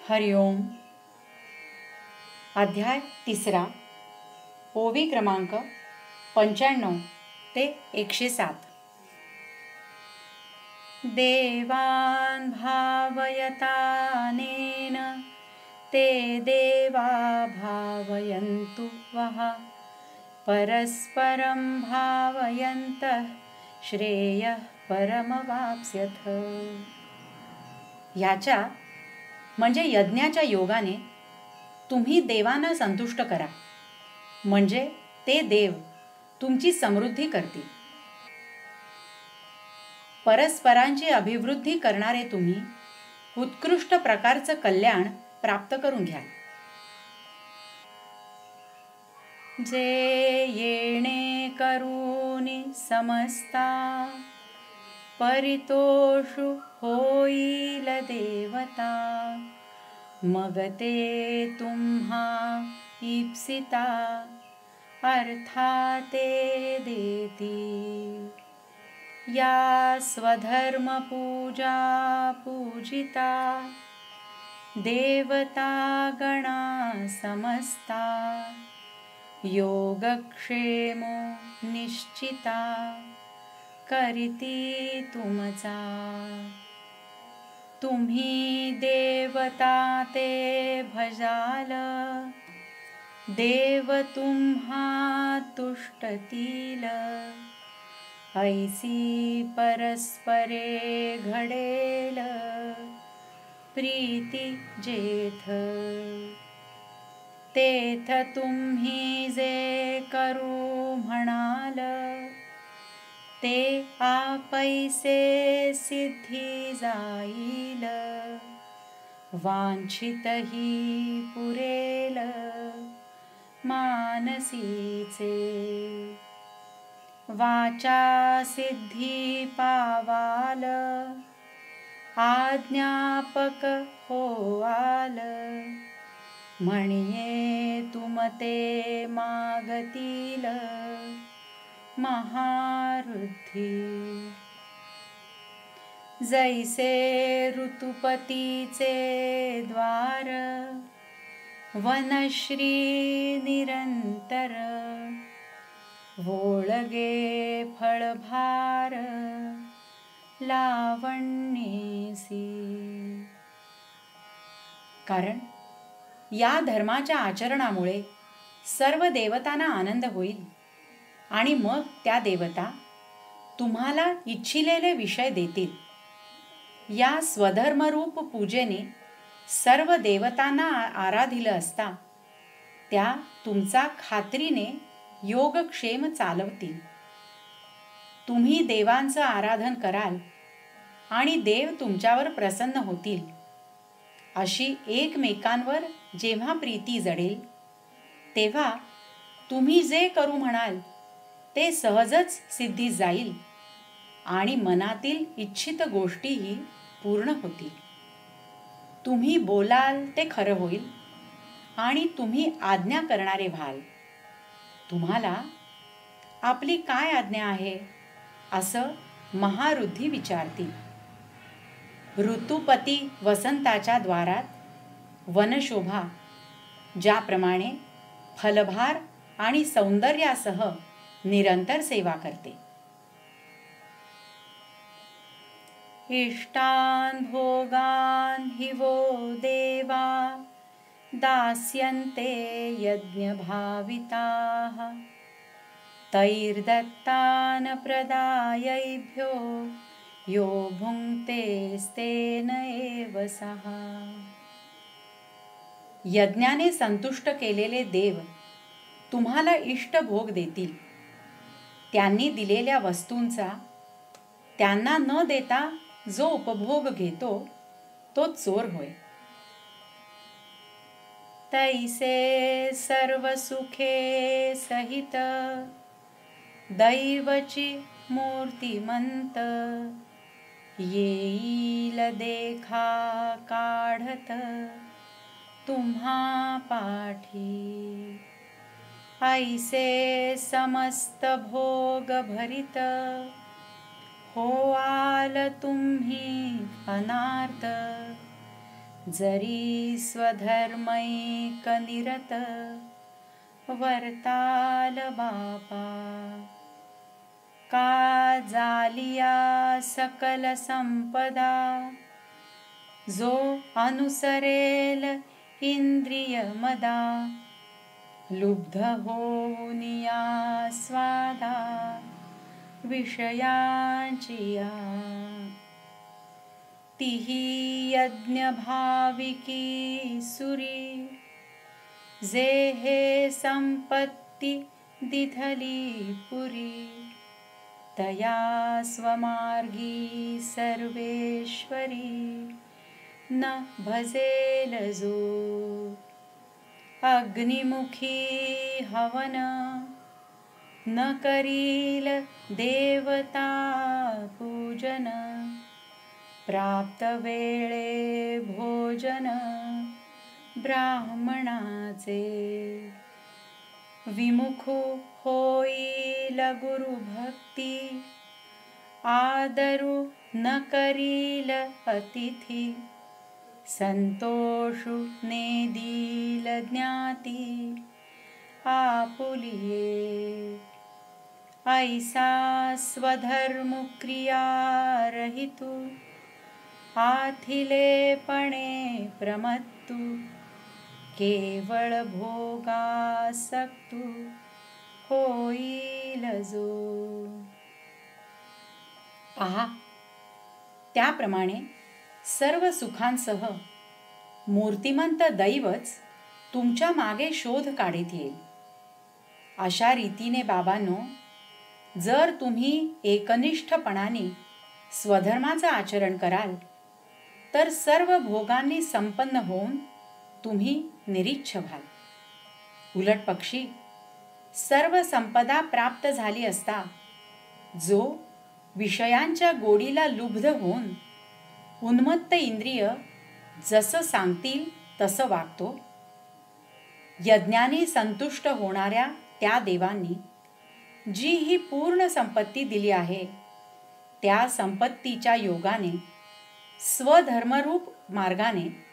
हरिओम. अध्याय 3. ओवी क्रमांक 95 ते 107. देवान् भावयतानेन ते देवा भावयन्तु वः परस्परं भावयन्तः श्रेयः परमवाप्स्यथ. ह्याच्या म्हणजे यज्ञाच्या योगाने तुम्ही देवांना संतुष्ट करा, म्हणजे ते देव तुमची समृद्धी करतील. परस्परांची अभिवृद्धी करणारे तुम्ही उत्कृष्ट प्रकारचं कल्याण प्राप्त करून घ्या. जे येणे करूनी समस्ता परितोषु होईल देवता मग ते तुम्हा इप्सिता अर्थाते देती. या स्वधर्म पूजा पूजिता देवता गणा समस्ता योगक्षेमो निश्चिता करीती तुमचा. तुम्ही देवता ते भजाल देव तुम्हा तुष्टतील. ऐसी परस्परे घडेल प्रीती जेथ. तेथ तुम्ही जे करू म्हणाल ते आपैसे सिद्धी जाईल. वांछितही पुरेल मानसीचे. वाचा सिद्धी पावाल आज्ञापक होआल. म्हणिये तुमते मागतील महारुद्धी. जैसे ऋतुपतीचे द्वार वनश्री निरंतर वोळगे फळभार लावण्येसी. कारण या धर्माच्या आचरणामुळे सर्व देवतांना आनंद होईल आणि मग त्या देवता तुम्हाला इच्छिलेले विषय देतील. या स्वधर्मरूप पूजेने सर्व देवतांना आराधिलं असता त्या तुमचा खात्रीने योगक्षेम चालवतील. तुम्ही देवांचं आराधन कराल आणि देव तुमच्यावर प्रसन्न होतील. अशी एकमेकांवर जेव्हा प्रीती जडेल तेव्हा तुम्ही जे करू म्हणाल ते सहजच सिद्धीस जाईल आणि मनातील इच्छित गोष्टीही पूर्ण होतील. तुम्ही बोलाल ते खरं होईल आणि तुम्ही आज्ञा करणारे व्हाल. तुम्हाला आपली काय आज्ञा आहे असं महारुद्धी विचारतील. ऋतुपती वसंताच्या द्वारात वनशोभा ज्याप्रमाणे फलभार आणि सौंदर्यासह निरंतर सेवा करते. इष्टान् भोगान् हि वो देवा दास्यन्ते यज्ञभाविताः तैर्दत्तान् प्रदायैभ्यो यो भुङ्क्तेस्तेन एव सः. यज्ञाने संतुष्ट केलेले देव तुम्हाला इष्ट भोग देतील. त्यांनी दिलेल्या वस्तूंचा त्यांना न देता जो उपभोग घेतो तो चोर होय. तैसे सर्व सुखे सहित दैवची मूर्तिमंत येईल देखा काढत तुम्हा पाठी. ऐसे समस्त भोग भरित होआल तुम्ही अनार्थ जरी स्वधर्मैक निरत वर्ताल बापा, का जालिया सकल संपदा, जो अनुसरेल इंद्रिय मदा, लुब्ध होऊनिया स्वादा विषयांचिया, तिही यज्ञ भाविकी सुरी, जे हे संपत्ती दिधली पुरी, तया स्वमार्गी सर्वेश्वरी, न भजेल जो, अग्निमुखी हवन, न करील देवता पूजन, प्राप्त वेळे भोजन ब्राह्मणाचे, विमुख होईल गुरु भक्ती, आदरू न करील अतिथी, संतोषु नेदील ज्ञाती आपुलिये, ऐसा स्वधर्म क्रिया रहितु, आथिलेपणे प्रमत्तु, केवळ भोगासक्तु होईल जो. पहा, त्याप्रमाणे सर्व सुखांसह मूर्तिमंत दैवच तुमच्या मागे शोध काढीत येईल. अशा रीतीने बाबांनो, जर तुम्ही एकनिष्ठपणाने स्वधर्माचं आचरण कराल तर सर्व भोगांनी संपन्न होऊन तुम्ही निरीच्छ व्हाल. उलट पक्षी सर्व संपदा प्राप्त झाली असता जो विषयांच्या गोडीला लुब्ध होऊन उन्मत्त इंद्रिय जसं सांगतील तसं वागतो, यज्ञाने संतुष्ट होणाऱ्या त्या देवांनी जी ही पूर्ण संपत्ती दिली आहे, त्या संपत्तीच्या योगाने स्वधर्मरूप मार्गाने